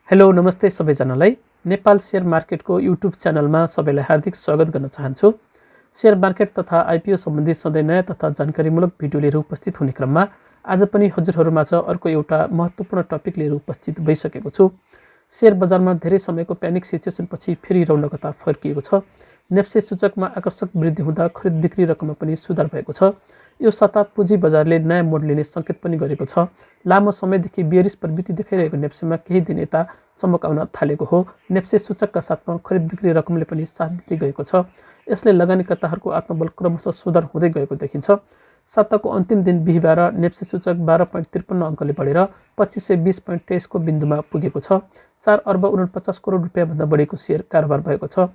Hello नमस्ते सबैजनालाई Nepal share मार्केटको YouTube च्यानलमा सबैलाई हार्दिक स्वागत गर्न चाहन्छु। शेयर मार्केट तथा आइपिओ सम्बन्धी सधैँ नयाँ तथा जानकारीमूलक भिडियो लिएर उपस्थित हुने क्रममा आज पनि हजुरहरूमाझ अर्को एउटा महत्त्वपूर्ण टपिक लिएर उपस्थित भइसकेको छु। शेयर बजारमा धेरै समयको प्यानिक सिचुएसनपछि फेरि रौनकता फर्किएको छ। नेप्से सूचकमा आकर्षक वृद्धि हुँदा खरिद बिक्री रकममा पनि सुधार भएको छ। यो साता पुँजी बजारले नयाँ मोड लिने सङ्केत पनि गरेको छ। लामो समयदेखि बियरिस प्रवृत्ति देखाइरहेको नेप्सेमा केही दिन यता चमक आउन थालेको हो। नेप्से सूचकका साथमा खरिद बिक्री रकमले पनि साथ दिँदै गएको छ। यसले लगानीकर्ताहरूको आत्मबल क्रमशः सुधार हुँदै गएको देखिन्छ। साताको अन्तिम दिन बिहिबार नेप्से सूचक 12.53 अङ्कले बढेर 2520.23 को बिन्दुमा पुगेको छ। 4 अर्ब 49 करोड रुपियाँभन्दा बढीको सेयर कारोबार भएको छ।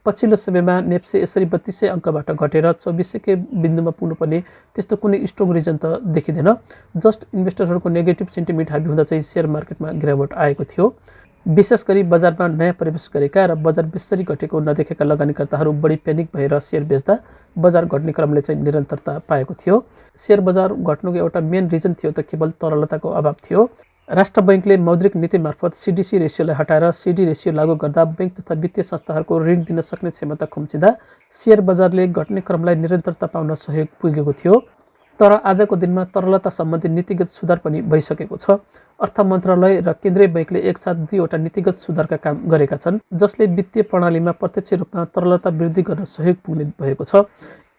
पछिल्लो समयमा नेप्से यसरी 3200 अङ्कबाट घटेर 2400 के बिन्दुमा पुग्नुपर्ने त्यस्तो कुनै स्ट्रङ रिजन त देखिँदैन। जस्ट इन्भेस्टरहरूको नेगेटिभ सेन्टिमेन्ट हाबी हुँदा चाहिँ सेयर मार्केटमा गिरावट आएको थियो। विशेष गरी बजारमा नयाँ प्रवेश गरेका र बजार बेसरी घटेको नदेखेका लगानीकर्ताहरू बढी प्यानिक भएर सेयर बेच्दा बजार घट्ने क्रमले चाहिँ निरन्तरता पाएको थियो। सेयर बजार घट्नुको एउटा मेन रिजन थियो त केवल तरलताको अभाव थियो। राष्ट्र बैंकले मौद्रिक नीति मार्फत सीडीसी रेसियोलाई हटाएर सीडी रेसियो लागू गर्दा बैंक तथा वित्तीय संस्थाहरूको ऋण दिन सक्ने क्षमता खुम्चिँदा सेयर बजारले घट्ने क्रमलाई निरन्तरता पाउन सहयोग पुगेको थियो। तर आजको दिनमा तरलता सम्बन्धी नीतिगत सुधार पनि भइसकेको छ। अर्थ मन्त्रालय र केन्द्रीय बैंकले एकसाथ दुईवटा नीतिगत सुधारका काम गरेका छन्, जसले वित्तीय प्रणालीमा प्रत्यक्ष रूपमा तरलता वृद्धि गर्न सहयोग पुग्ने भएको छ।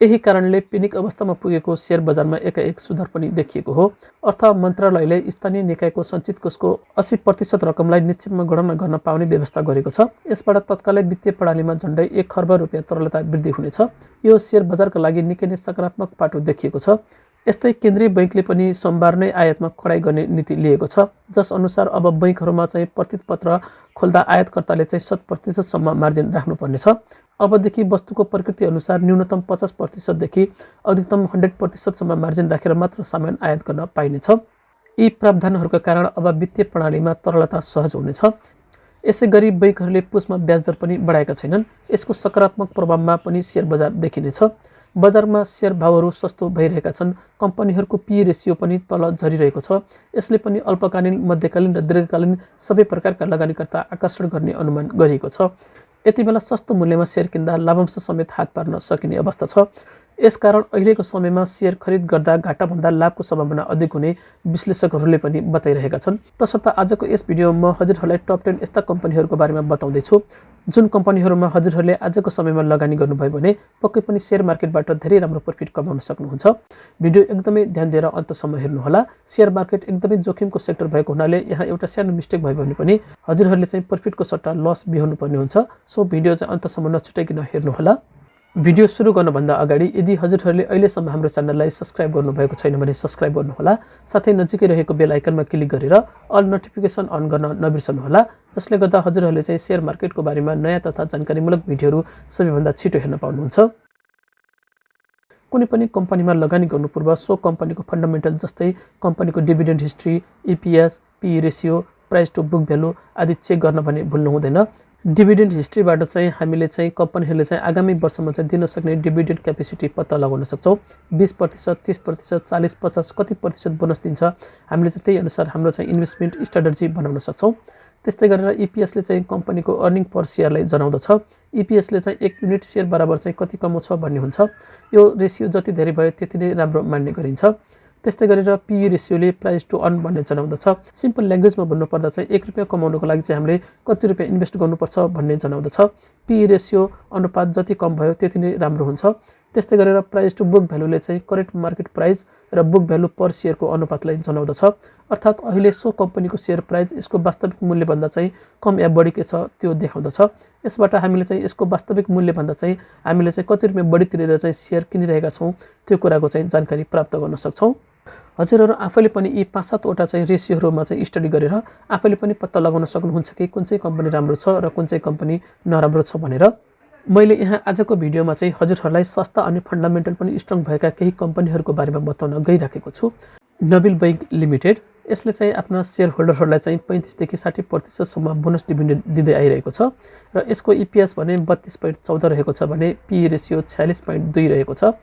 यही कारणले पेनिक अवस्थामा पुगेको शेयर बजारमा एकाएक सुधार पनि देखिएको हो। अर्थ मन्त्रालयले स्थानीय निकायको सञ्चित कोषको 80% रकमलाई निक्षेपमा गणना गर्न पाउने व्यवस्था गरेको छ। यसबाट तत्कालै वित्तीय प्रणालीमा झन्डै 1 खर्ब रुपियाँ तरलता वृद्धि हुनेछ। यो शेयर बजारका लागि निकै नै सकारात्मक पाटो देखिएको छ। यस्तै केन्द्रीय बैंकले पनि सोमबार नै आयातमा कडाई गर्ने नीति लिएको छ, जस अनुसार अब बैंकहरूमा चाहिँ प्रतिपत्र खोल्दा आयातकर्ताले चाहिँ 100% सम्म मार्जिन राख्नुपर्नेछ। अबदेखि वस्तुको प्रकृति अनुसार न्यूनतम 50% देखि अधिकतम 100% सम्म मार्जिन राखेर मात्र सामान आयात गर्न पाइनेछ। यी प्रावधानहरूका कारण अब वित्तीय प्रणालीमा तरलता सहज हुनेछ। यसै गरी बैंकहरूले पुसमा ब्याज दर पनि बढाएका छैनन्। यसको सकारात्मक प्रभावमा पनि शेयर बजार देखिनेछ। बजारमा शेयर भावहरू सस्तो भइरहेका छन्। कम्पनीहरूको पी रेसियो पनि तल झरिरहेको छ। यसले पनि अल्पकालीन, मध्यकालीन र दीर्घकालीन सबै प्रकारका लगानीकर्ता आकर्षण गर्ने अनुमान गरिएको छ। यति बेला सस्तो मूल्यमा शेयर किन्दा लाभांश समेत हात पार्न सकिने अवस्था छ। यसकारण अहिलेको समयमा शेयर खरिद गर्दा घाटाभन्दा लाभको सम्भावना अधिक हुने विश्लेषकहरूले पनि बताइरहेका छन्। तसर्थ आजको यस भिडियोमा म हजुरहरूलाई टप 10 यस्ता कम्पनीहरूको बारेमा बताउँदैछु जुन कम्पनीहरूमा हजुरहरूले आजको समयमा लगानी गर्नुभयो भने पक्कै पनि शेयर मार्केटबाट धेरै राम्रो प्रफिट कमाउन सक्नुहुन्छ। भिडियो एकदमै ध्यान दिएर अन्तसम्म हेर्नुहोला। शेयर मार्केट एकदमै जोखिमको सेक्टर भएको हुनाले यहाँ एउटा सानो मिस्टेक भयो भने पनि हजुरहरूले चाहिँ प्रफिटको सट्टा लस बिहोर्नु पर्ने हुन्छ। सो भिडियो चाहिँ अन्तसम्म नछुटाइकन हेर्नुहोला। भिडियो सुरु गर्नुभन्दा अगाडि यदि हजुरहरूले अहिलेसम्म हाम्रो च्यानललाई सब्स्क्राइब गर्नुभएको छैन भने सब्स्क्राइब गर्नुहोला। साथै नजिकै रहेको बेल आइकनमा क्लिक गरेर अल नोटिफिकेसन अन गर्न नबिर्सनुहोला, जसले गर्दा हजुरहरूले चाहिँ शेयर मार्केटको बारेमा नयाँ तथा जानकारीमूलक भिडियोहरू सबैभन्दा छिटो हेर्न पाउनुहुन्छ। कुनै पनि कम्पनीमा लगानी गर्नु पूर्व सो कम्पनीको फन्डामेन्टल जस्तै कम्पनीको dividend history, EPS, P ratio, price to book value आदि चेक गर्न भने भुल्नु हुँदैन। डिभिडेन्ड हिस्ट्रीबाट चाहिँ हामीले चाहिँ कम्पनीहरूले चाहिँ आगामी वर्षमा चाहिँ दिन सक्ने डिभिडेन्ड क्यापेसिटी पत्ता लगाउन सक्छौँ। 20%, 30%, 40%, 50 कति प्रतिशत बोनस दिन्छ, हामीले चाहिँ त्यही अनुसार हाम्रो चाहिँ इन्भेस्टमेन्ट स्ट्राटेजी बनाउन सक्छौँ। त्यस्तै गरेर इपिएसले चाहिँ कम्पनीको अर्निङ पर सेयरलाई जनाउँदछ। इपिएसले चाहिँ 1 युनिट सेयर बराबर चाहिँ कति कमाउँछ भन्ने हुन्छ। यो रेसियो जति धेरै भयो त्यति नै राम्रो मान्ने गरिन्छ। त्यस्तै गरेर पी रेसियोले प्राइस टु अर्न भन्ने जनाउँदछ। सिम्पल ल्याङ्ग्वेजमा भन्नुपर्दा चाहिँ 1 रुपियाँ कमाउनको लागि चाहिँ हामीले कति रुपियाँ इन्भेस्ट गर्नुपर्छ भन्ने जनाउँदछ। पी रेसियो अनुपात जति कम भयो त्यति नै राम्रो हुन्छ। त्यस्तै गरेर प्राइस टु बुक भ्यालुले चाहिँ करेन्ट मार्केट प्राइस र बुक भ्यालु पर सेयरको अनुपातलाई जनाउँदछ। अर्थात् अहिले सो कम्पनीको सेयर प्राइस यसको वास्तविक मूल्यभन्दा चाहिँ कम या बढी के छ त्यो देखाउँदछ। यसबाट हामीले चाहिँ यसको वास्तविक मूल्यभन्दा चाहिँ हामीले चाहिँ कति रुपियाँ बढी तिरेर चाहिँ सेयर किनिरहेका छौँ त्यो कुराको चाहिँ जानकारी प्राप्त गर्न सक्छौँ। हजुरहरू आफैले पनि यी 5-7 वटा चाहिँ रेसियोहरूमा चाहिँ स्टडी गरेर आफैले पनि पत्ता लगाउन सक्नुहुन्छ कि कुन चाहिँ कम्पनी राम्रो छ र कुन चाहिँ कम्पनी नराम्रो छ भनेर। मैले यहाँ आजको भिडियोमा चाहिँ हजुरहरूलाई सस्ता अनि फन्डामेन्टल पनि स्ट्रङ भएका केही कम्पनीहरूको बारेमा बताउन गइराखेको छु। नबिल बैंक लिमिटेड, यसले चाहिँ आफ्ना शेयर होल्डरहरूलाई चाहिँ 35 देखि 60% सम्म बोनस डिभिडेन्ड दिँदै आइरहेको छ र यसको इपिएस भने 32.14 रहेको छ भने पी रेसियो 46.2 रहेको छ।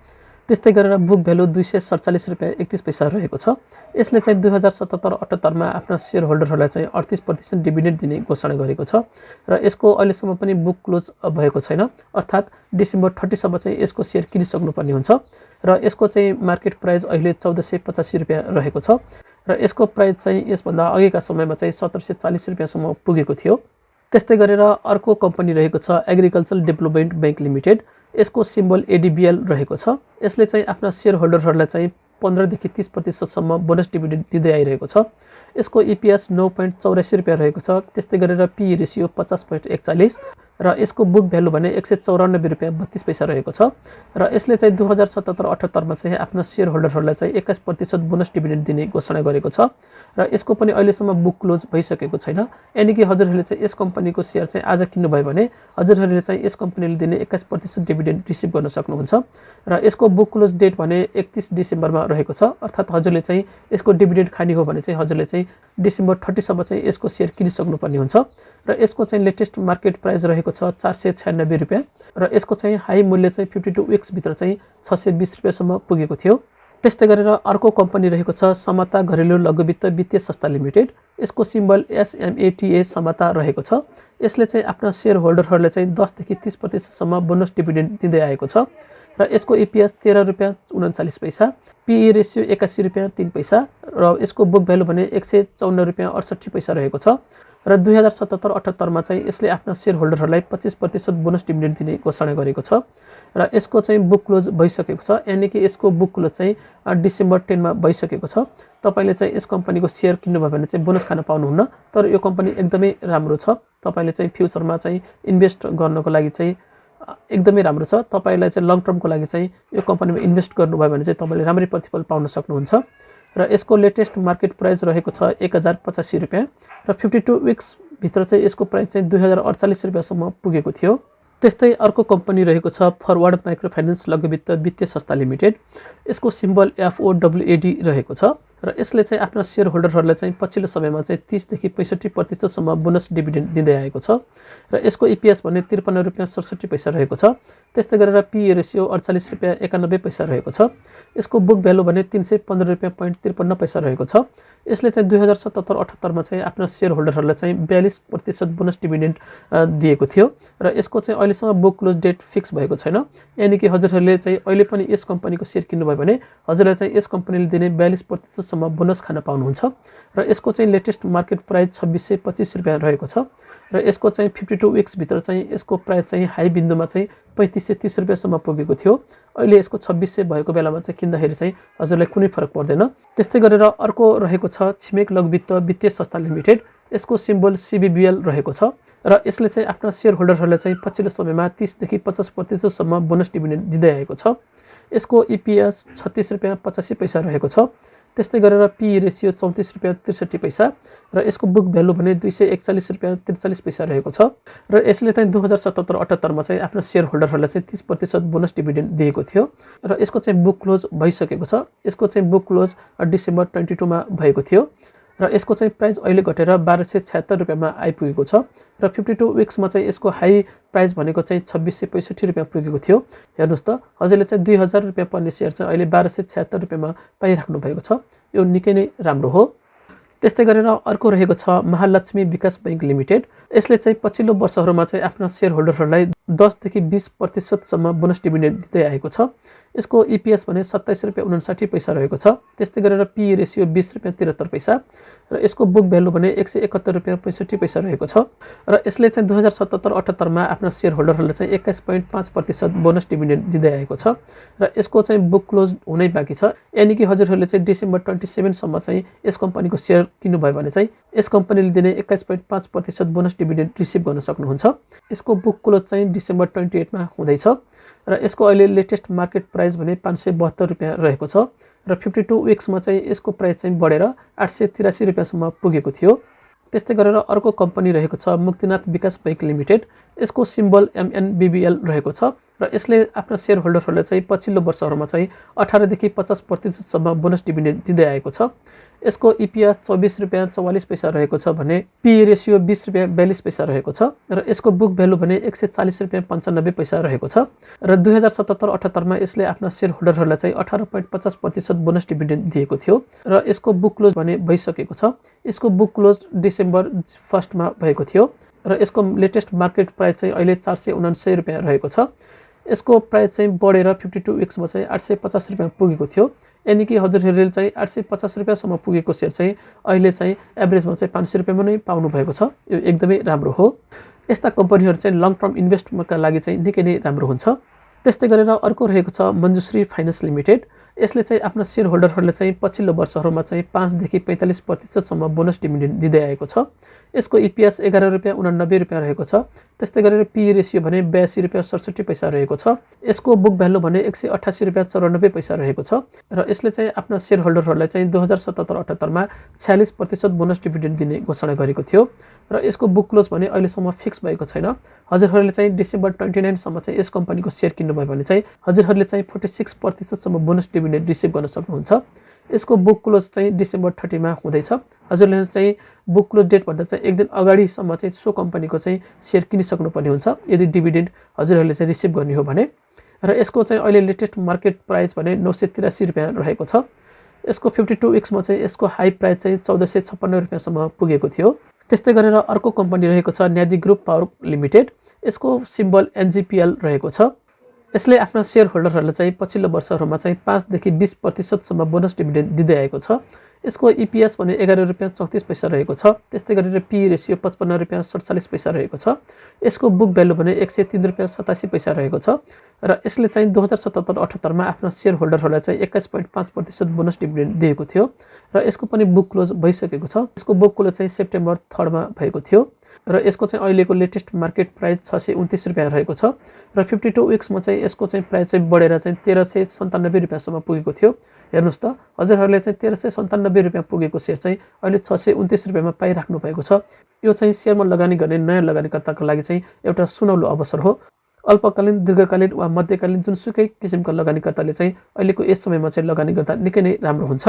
त्यस्तै गरेर बुक भ्यालु 247 रुपियाँ 31 पैसा रहेको छ। यसले चाहिँ 2077-78 मा आफ्ना शेयर होल्डरहरूलाई चाहिँ 38% डिभिडेन्ड दिने घोषणा गरेको छ र यसको अहिलेसम्म पनि बुक क्लोज भएको छैन, अर्थात् डिसेम्बर 30 सम्म चाहिँ यसको शेयर किनिसक्नुपर्ने हुन्छ र यसको चाहिँ मार्केट प्राइस अहिले 1485 रुपियाँ रहेको छ र यसको प्राइस चाहिँ यसभन्दा अघिका समयमा चाहिँ 1740 रुपियाँसम्म पुगेको थियो। त्यस्तै गरेर अर्को कम्पनी रहेको छ एग्रिकल्चरल डेभलपमेन्ट बैंक लिमिटेड। यसको सिम्बल एडिबिएल रहेको छ। यसले चाहिँ आफ्ना शेयर होल्डरहरूलाई चाहिँ 15 देखि 30% सम्म बोनस डिभिडेन्ड दिँदै आइरहेको छ। यसको इपिएस 9.84 रुपियाँ रहेको छ। त्यस्तै गरेर पी रेसियो 50.41 र यसको बुक भ्यालु भने 194 रुपियाँ 32 पैसा रहेको छ र यसले चाहिँ 2077-78 मा चाहिँ आफ्ना शेयर होल्डरहरूलाई चाहिँ 21% बोनस डिभिडेन्ड दिने घोषणा गरेको छ र यसको पनि अहिलेसम्म बुक क्लोज भइसकेको छैन। यानि कि हजुरहरूले चाहिँ यस कम्पनीको शेयर चाहिँ आज किन्नुभयो भने हजुरहरूले चाहिँ यस कम्पनीले दिने 21% डिभिडेन्ड रिसिभ गर्न सक्नुहुन्छ र यसको बुक क्लोज डेट भने 31 डिसेम्बरमा रहेको छ, अर्थात् हजुरले चाहिँ यसको डिभिडेन्ड खानी हो भने चाहिँ हजुरले चाहिँ डिसेम्बर 30 सम्म चाहिँ यसको शेयर किनिसक्नुपर्ने हुन्छ र यसको चाहिँ लेटेस्ट मार्केट प्राइस रहेको छ 496 रुपियाँ र यसको चाहिँ हाई मूल्य चाहिँ 52 विक्स भित्र चाहिँ 620 रुपियाँसम्म पुगेको थियो। त्यस्तै गरेर अर्को कम्पनी रहेको छ समता घरेलु लघुवित्त वित्तीय संस्था लिमिटेड। यसको सिम्बल SMATA समता रहेको छ। यसले चाहिँ आफ्ना शेयर होल्डरहरूले चाहिँ 10 देखि 30% सम्म बोनस डिभिडेन्ड दिँदै आएको छ र यसको इपिएस 13 रुपियाँ 39 पैसा, पीई रेसियो 81 रुपियाँ 3 पैसा र यसको बुक भ्यालु भने 154 रुपियाँ 68 पैसा रहेको छ र 2077-78 मा चाहिँ यसले आफ्ना शेयर होल्डरहरूलाई 25% बोनस डिभिडेन्ड दिने घोषणा गरेको छ र यसको चाहिँ बुक क्लोज भइसकेको छ। यानि कि यसको बुक क्लोज चाहिँ डिसेम्बर 10 मा भइसकेको छ। तपाईले चाहिँ यस कम्पनीको शेयर किन्नुभयो भने चाहिँ बोनस खान पाउनुहुन्न, तर यो कम्पनी एकदमै राम्रो छ। तपाईले चाहिँ फ्युचरमा चाहिँ इन्भेस्ट गर्नको लागि चाहिँ एकदमै राम्रो छ। तपाईलाई चाहिँ लङ टर्मको लागि चाहिँ यो कम्पनीमा इन्भेस्ट गर्नुभयो भने चाहिँ तपाईले राम्रै प्रतिफल पाउन सक्नुहुन्छ र यसको लेटेस्ट मार्केट प्राइस रहेको छ 1085 रुपियाँ र 52 विक्स भित्र चाहिँ यसको प्राइस चाहिँ 2048 रुपियाँसम्म पुगेको थियो। त्यस्तै अर्को कम्पनी रहेको छ फरवर्ड माइक्रो फाइनेन्स लघुवित्त वित्तीय संस्था लिमिटेड। यसको सिम्बल FOWAD रहेको छ र यसले चाहिँ आफ्ना शेयर होल्डरहरूलाई चाहिँ पछिल्लो समयमा चाहिँ 30 देखि 65% सम्म बोनस डिभिडेन्ड दिँदै आएको छ र यसको इपिएस भने 53 रुपियाँ 67 पैसा रहेको छ। त्यस्तै गरेर पी रेसियो 48 रुपियाँ 91 पैसा रहेको छ। यसको बुक भ्यालु भने 315 रुपियाँ 53 पैसा रहेको छ। यसले चाहिँ 2077-78 मा चाहिँ आफ्ना शेयर होल्डरहरूलाई चाहिँ 42% बोनस डिभिडेन्ड दिएको थियो र यसको चाहिँ अहिलेसम्म बुक क्लोज डेट फिक्स भएको छैन। यानि कि हजुरहरूले चाहिँ अहिले पनि यस कम्पनीको शेयर किन्नुभयो भने हजुरलाई चाहिँ यस कम्पनीले दिने 42% सम्म बोनस खान पाउनुहुन्छ र यसको चाहिँ लेटेस्ट मार्केट प्राइस 2625 रुपियाँ रहेको छ र यसको चाहिँ 52 विक्स भित्र चाहिँ यसको प्राइस चाहिँ हाई बिन्दुमा चाहिँ 3530 रुपियाँसम्म पुगेको थियो। अहिले यसको 2600 भएको बेलामा चाहिँ किन्दाखेरि चाहिँ हजुरलाई कुनै फरक पर्दैन। त्यस्तै गरेर अर्को रहेको छ छिमेक लघुवित्त वित्तीय संस्था लिमिटेड। यसको सिम्बल CBBL रहेको छ र यसले चाहिँ आफ्ना शेयर होल्डरहरूलाई चाहिँ पछिल्लो समयमा 30 देखि 50% सम्म बोनस डिभिडेन्ड दिँदै आएको छ। यसको इपिएस 36 रुपियाँ 85 पैसा रहेको छ। त्यस्तै गरेर पी रेसियो 34 रुपियाँ 63 पैसा र यसको बुक भ्यालु भने 241 रुपियाँ 43 पैसा रहेको छ र यसले चाहिँ 2077-78 मा चाहिँ आफ्नो शेयर होल्डरहरूलाई चाहिँ 30% बोनस डिभिडेन्ड दिएको थियो र यसको चाहिँ बुक क्लोज भइसकेको छ। यसको चाहिँ बुक क्लोज डिसेम्बर 22 मा भएको थियो र यसको चाहिँ प्राइस अहिले घटेर 1276 रुपियाँमा आइपुगेको छ र 52 विक्समा चाहिँ यसको हाई प्राइस भनेको चाहिँ 2665 रुपियाँ पुगेको थियो। हेर्नुहोस् त, हजुरले चाहिँ 2000 रुपियाँ पर्ने शेयर चाहिँ अहिले 1276 रुपियाँमा पाइराख्नु भएको छ। यो निकै नै राम्रो हो। त्यस्तै गरेर अर्को रहेको छ महालक्ष्मी विकास बैंक लिमिटेड। यसले चाहिँ पछिल्लो वर्षहरूमा चाहिँ आफ्ना शेयर होल्डरहरूलाई 10 देखि 20% सम्म बोनस डिभिडेन्ड दिँदै आएको छ। यसको इपिएस भने 27 रुपियाँ 59 पैसा रहेको छ। त्यस्तै गरेर पी रेसियो 20 रुपियाँ 73 पैसा र यसको बुक भ्यालु भने 171 रुपियाँ 65 पैसा रहेको छ र यसले चाहिँ 2077-78 मा आफ्ना शेयर होल्डरहरूलाई चाहिँ 21.5% बोनस डिभिडेन्ड दिँदै आएको छ र यसको चाहिँ बुक क्लोज हुनै बाँकी छ। यानि कि हजुरहरूले चाहिँ डिसेम्बर 27 सम्म चाहिँ यस कम्पनीको शेयर किन्नुभयो भने चाहिँ यस कम्पनीले दिने 21.5% बोनस डिभिडेन्ड रिसिभ गर्न सक्नुहुन्छ। यसको बुक क्लोज चाहिँ डिसेम्बर 28 मा हुँदैछ र यसको अहिले लेटेस्ट मार्केट प्राइस भने 572 रुपियाँ रहेको छ र 52 विक्समा चाहिँ यसको प्राइस चाहिँ बढेर 883 रुपियाँसम्म पुगेको थियो। त्यस्तै गरेर अर्को कम्पनी रहेको छ मुक्तिनाथ विकास बैंक लिमिटेड। यसको सिम्बल MNBBL रहेको छ र यसले आफ्ना शेयर होल्डरहरूलाई चाहिँ पछिल्लो वर्षहरूमा चाहिँ 18 देखि 50% बोनस डिभिडेन्ड दिँदै आएको छ। यसको EPS 24 रुपैयाँ 44 पैसा रहेको छ भने PE रेसियो 20 रुपैयाँ 42 पैसा रहेको छ र यसको बुक भ्यालु भने 140 रुपैयाँ 95 पैसा रहेको छ र 2077-78 मा यसले आफ्ना शेयर होल्डरहरूलाई चाहिँ 18.50% बोनस डिभिडेन्ड दिएको थियो र यसको बुक क्लोज भने भइसकेको छ। यसको बुक क्लोज डिसेम्बर 1 मा भएको थियो र यसको लेटेस्ट मार्केट प्राइस चाहिँ अहिले 479 रुपैयाँ रहेको छ। यसको प्राइस चाहिँ बढेर 52 विक्समा चाहिँ 850 रुपैयाँ पुगेको थियो। यानी कि हजुरहरूले चाहिँ 850 रुपैयाँसम्म पुगेको शेयर चाहिँ अहिले चाहिँ एभरेजमा चाहिँ 500 रुपैयाँमा नै पाउनु भएको छ। यो एकदमै राम्रो हो। यस्ता कम्पनीहरू चाहिँ लङ टर्म इन्भेस्टमेन्टका लागि चाहिँ निकै नै राम्रो हुन्छ। त्यस्तै गरेर अर्को रहेको छ मञ्जुश्री फाइनान्स लिमिटेड। यसले चाहिँ आफ्ना शेयर होल्डरहरूले चाहिँ पछिल्लो वर्षहरूमा चाहिँ 5 देखि 45% बोनस डिभिडेन्ड दिँदै आएको छ। यसको EPS 11 रुपैयाँ 89 रुपैयाँ रहेको छ। त्यस्तै गरेर PE रेसियो भने 82 रुपैयाँ 67 पैसा रहेको छ। यसको बुक भ्यालु भने 188 रुपैयाँ 94 पैसा रहेको छ र यसले चाहिँ आफ्ना शेयर होल्डरहरूलाई चाहिँ 2077-78 मा 46% बोनस डिभिडेन्ड दिने घोषणा गरेको थियो र यसको बुक क्लोज भने अहिलेसम्म फिक्स भएको छैन। हजुरहरूले चाहिँ डिसेम्बर 29 सम्म चाहिँ यस कम्पनीको शेयर किन्नुभयो भने चाहिँ हजुरहरूले चाहिँ 46% बोनस डिभिडेन्ड रिसिभ गर्न सक्नुहुन्छ। यसको बुक क्लोज चाहिँ डिसेम्बर 30 मा हुँदैछ। हजुरले चाहिँ बुक क्लोज डेट भन्दा चाहिँ एक दिन अगाडिसम्म चाहिँ सो कम्पनीको चाहिँ शेयर किनिसक्नुपर्ने हुन्छ यदि डिभिडेन्ड हजुरहरूले चाहिँ रिसिभ गर्ने हो भने। र यसको चाहिँ अहिले लेटेस्ट मार्केट प्राइस भने 983 रुपैयाँ रहेको छ। यसको 52 विक्समा चाहिँ यसको हाई प्राइस चाहिँ 1456 रुपैयाँसम्म पुगेको थियो। त्यस्तै गरेर अर्को कम्पनी रहेको छ न्यादी ग्रुप पावर लिमिटेड। यसको सिम्बल NGPL रहेको छ। यसले आफ्ना शेयर होल्डरहरूलाई चाहिँ पछिल्लो वर्षहरूमा चाहिँ 5 देखि 20% बोनस डिभिडेन्ड दिँदै आएको छ। यसको EPS भने 11 रुपैयाँ 34 पैसा रहेको छ। त्यस्तै गरेर PE रेसियो 55 रुपैयाँ 47 पैसा रहेको छ। यसको बुक भ्यालु भने 103 रुपैयाँ 87 पैसा रहेको छ र यसले चाहिँ 2077-78 मा आफ्ना शेयर होल्डरहरूलाई चाहिँ 21.5% बोनस डिभिडेन्ड दिएको थियो र यसको पनि बुक क्लोज भइसकेको छ। यसको बुक क्लोज चाहिँ सेप्टेम्बर 3 मा भएको थियो र यसको चाहिँ अहिलेको लेटेस्ट मार्केट प्राइस 629 रुपैयाँ रहेको छ र 52 विक्समा चाहिँ यसको चाहिँ प्राइस चाहिँ बढेर चाहिँ 1397 रुपैयाँसम्म पुगेको थियो। हेर्नुहोस् त हजुरहरूले चाहिँ 1397 रुपैयाँ पुगेको शेयर चाहिँ अहिले 629 रुपैयाँमा पाइराख्नु भएको छ। यो चाहिँ शेयरमा लगानी गर्ने नयाँ लगानीकर्ताको लागि चाहिँ एउटा सुनौलो अवसर हो। अल्पकालीन दीर्घकालीन वा मध्यकालीन जुनसुकै किसिमका लगानीकर्ताले चाहिँ अहिलेको यस समयमा चाहिँ लगानी गर्दा निकै नै राम्रो हुन्छ।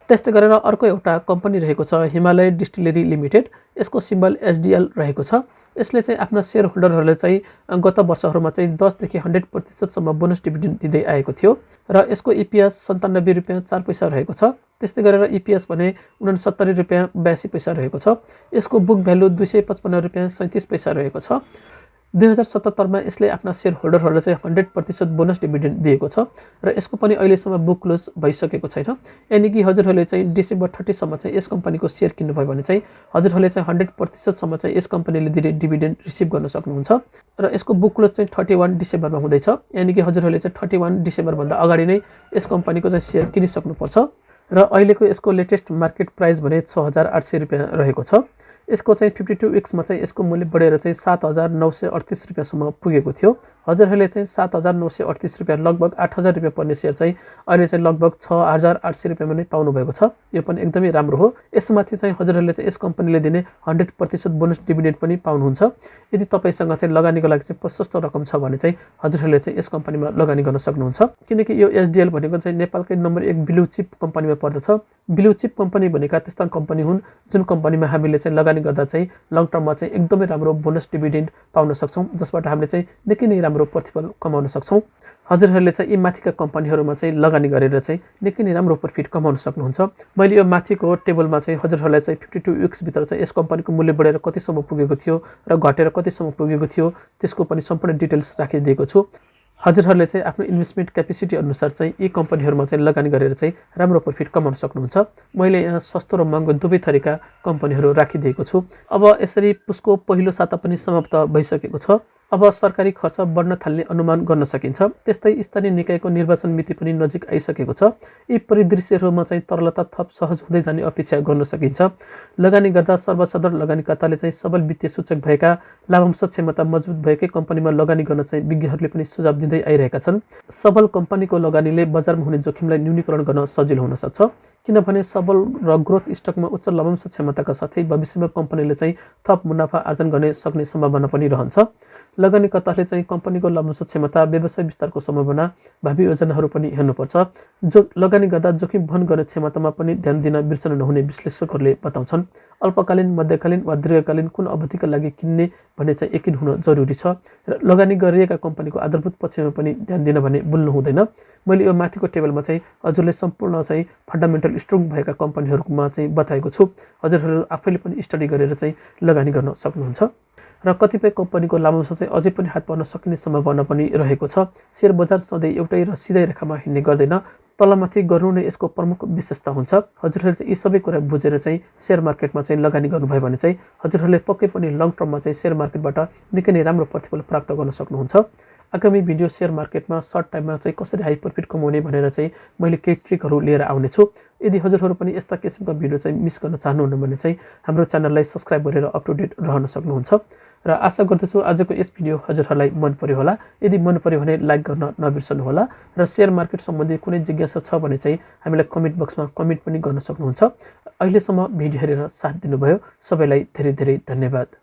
त्यस्तै गरेर अर्को एउटा कम्पनी रहेको छ हिमालय डिस्टिलरी लिमिटेड। यसको सिम्बल SDL रहेको छ। यसले चाहिँ आफ्ना शेयर होल्डरहरूले चाहिँ गत वर्षहरूमा चाहिँ 10 देखि 100% बोनस डिभिडेन्ड दिँदै आएको थियो र यसको EPS 97 रुपैयाँ 4 पैसा रहेको छ। त्यस्तै गरेर EPS भने 69 रुपैयाँ 82 पैसा रहेको छ। यसको बुक भ्यालु 255 रुपैयाँ 37 पैसा रहेको छ। 2077 मा यसले आफ्ना शेयर होल्डरहरूलाई चाहिँ 100% बोनस डिभिडेन्ड दिएको छ र यसको पनि अहिलेसम्म बुक क्लोज भइसकेको छैन। यानी कि हजुरहरूले चाहिँ डिसेम्बर 30 सम्म चाहिँ यस कम्पनीको शेयर किन्नुभयो भने चाहिँ हजुरहरूले चाहिँ 100% सम्म चाहिँ यस कम्पनीले दिने डिभिडेन्ड रिसिभ गर्न सक्नुहुन्छ र यसको बुक क्लोज चाहिँ 31 डिसेम्बरमा हुँदैछ। यानी कि हजुरहरूले चाहिँ 31 डिसेम्बरभन्दा अगाडि नै यस कम्पनीको चाहिँ शेयर किनिसक्नुपर्छ र अहिलेको यसको लेटेस्ट मार्केट प्राइस भने 6800 रुपैयाँ रहेको छ। यसको चाहिँ 52 विक्समा चाहिँ यसको मूल्य बढेर चाहिँ 7938 रुपैयाँसम्म पुगेको थियो। हजुरहरूले चाहिँ 7938 रुपैयाँ लगभग 8000 रुपैयाँ पर्ने शेयर चाहिँ अहिले चाहिँ लगभग 6800 रुपैयाँमा नै पाउनु भएको छ। यो पनि एकदमै राम्रो हो। यसमाथि चाहिँ हजुरहरूले चाहिँ यस कम्पनीले दिने 100% बोनस डिभिडेन्ड पनि पाउनुहुन्छ। यदि तपाईसँग चाहिँ लगानीको लागि चाहिँ प्रशस्त रकम छ भने चाहिँ हजुरहरूले चाहिँ यस कम्पनीमा लगानी गर्न सक्नुहुन्छ। किनकि यो SDL भनेको चाहिँ नेपालकै नम्बर 1 ब्लू चिप कम्पनीमा पर्दछ। ब्लू चिप कम्पनी भनेका त्यस्ता कम्पनी हुन् जुन कम्पनीमा हामीले चाहिँ लगानी गर्दा चाहिँ लङ टर्ममा चाहिँ एकदमै राम्रो बोनस डिभिडेन्ड पाउन सक्छौँ, जसबाट हामीले चाहिँ निकै नै राम्रो प्रतिफल कमाउन सक्छौँ। हजुरहरूले चाहिँ यी माथिका कम्पनीहरूमा चाहिँ लगानी गरेर चाहिँ निकै नै राम्रो प्रफिट कमाउन सक्नुहुन्छ। मैले यो माथिको टेबलमा चाहिँ हजुरहरूलाई चाहिँ 52 विक्सभित्र चाहिँ यस कम्पनीको मूल्य बढेर कतिसम्म पुगेको थियो र घटेर कतिसम्म पुगेको थियो त्यसको पनि सम्पूर्ण डिटेल्स राखिदिएको छु। हजुरहरूले चाहिँ आफ्नो इन्भेस्टमेन्ट क्यापेसिटी अनुसार चाहिँ यी कम्पनीहरूमा चाहिँ लगानी गरेर चाहिँ राम्रो प्रफिट कमाउन सक्नुहुन्छ। मैले यहाँ सस्तो र महँगो दुवै थरीका कम्पनीहरू राखिदिएको छु। अब यसरी पुसको पहिलो साता पनि समाप्त भइसकेको छ। अब सरकारी खर्च बढ्न थाल्ने अनुमान गर्न सकिन्छ। त्यस्तै स्थानीय निकायको निर्वाचन मिति पनि नजिक आइसकेको छ। यी परिदृश्यहरूमा चाहिँ तरलता थप सहज हुँदै जाने अपेक्षा गर्न सकिन्छ। लगानी गर्दा सर्वसाधारण लगानीकर्ताले चाहिँ सबल वित्तीय सूचक भएका लाभांश क्षमता मजबुत भएकै कम्पनीमा लगानी गर्न चाहिँ विज्ञहरूले पनि सुझाव दिँदै आइरहेका छन्। सबल कम्पनीको लगानीले बजारमा हुने जोखिमलाई न्यूनीकरण गर्न सजिलो हुन सक्छ, किनभने सबल र ग्रोथ स्टकमा उच्च लाभांश क्षमताका साथै भविष्यमा कम्पनीले चाहिँ थप मुनाफा आर्जन गर्ने सक्ने सम्भावना पनि रहन्छ। लगानीकर्ताले चाहिँ कम्पनीको लाभांश क्षमता, व्यवसाय विस्तारको सम्भावना, भावी योजनाहरू पनि हेर्नुपर्छ। लगानी गर्दा जोखिम वहन गर्ने क्षमतामा पनि ध्यान दिन बिर्सनु नहुने विश्लेषकहरूले बताउँछन्। अल्पकालीन, मध्यकालीन वा दीर्घकालीन कुन अवधिका लागि किन्ने भन्ने चाहिँ यकिन हुन जरुरी छ र लगानी गरिएका कम्पनीको आधारभूत पक्षमा पनि ध्यान दिन भने भुल्नु हुँदैन। मैले यो माथिको टेबलमा चाहिँ हजुरले सम्पूर्ण चाहिँ फन्डामेन्टल स्ट्रङ भएका कम्पनीहरूमा चाहिँ बताएको छु। हजुरहरू आफैले पनि स्टडी गरेर चाहिँ लगानी गर्न सक्नुहुन्छ र कतिपय कम्पनीको लाभांश चाहिँ अझै पनि हात पर्न सकिने सम्भावना पनि रहेको छ। सेयर बजार सधैँ एउटै र सिधै रेखामा हिँड्ने गर्दैन, तलमाथि गर्नु नै यसको प्रमुख विशेषता हुन्छ। हजुरहरूले चाहिँ यी सबै कुरा बुझेर चाहिँ सेयर मार्केटमा चाहिँ लगानी गर्नुभयो भने चाहिँ हजुरहरूले पक्कै पनि लङ टर्ममा चाहिँ सेयर मार्केटबाट निकै नै राम्रो प्रतिफल प्राप्त गर्न सक्नुहुन्छ। आगामी भिडियो सेयर मार्केटमा सर्ट टाइममा चाहिँ कसरी हाई प्रफिट कमाउने भनेर चाहिँ मैले केही ट्रिकहरू लिएर आउनेछु। यदि हजुरहरू पनि यस्ता किसिमका भिडियो चाहिँ मिस गर्न चाहनुहुन्न भने चाहिँ हाम्रो च्यानललाई सब्सक्राइब गरेर अप टु डेट रहन सक्नुहुन्छ। र आशा गर्दछु आजको यस भिडियो हजुरहरूलाई मन पर्यो होला। यदि मन पर्यो भने लाइक गर्न नबिर्सनु होला र सेयर मार्केट सम्बन्धी कुनै जिज्ञासा छ भने चाहिँ हामीलाई कमेन्ट बक्समा कमेन्ट पनि गर्न सक्नुहुन्छ। अहिलेसम्म भिडियो हेरेर साथ दिनुभयो सबैलाई धेरै धेरै धन्यवाद।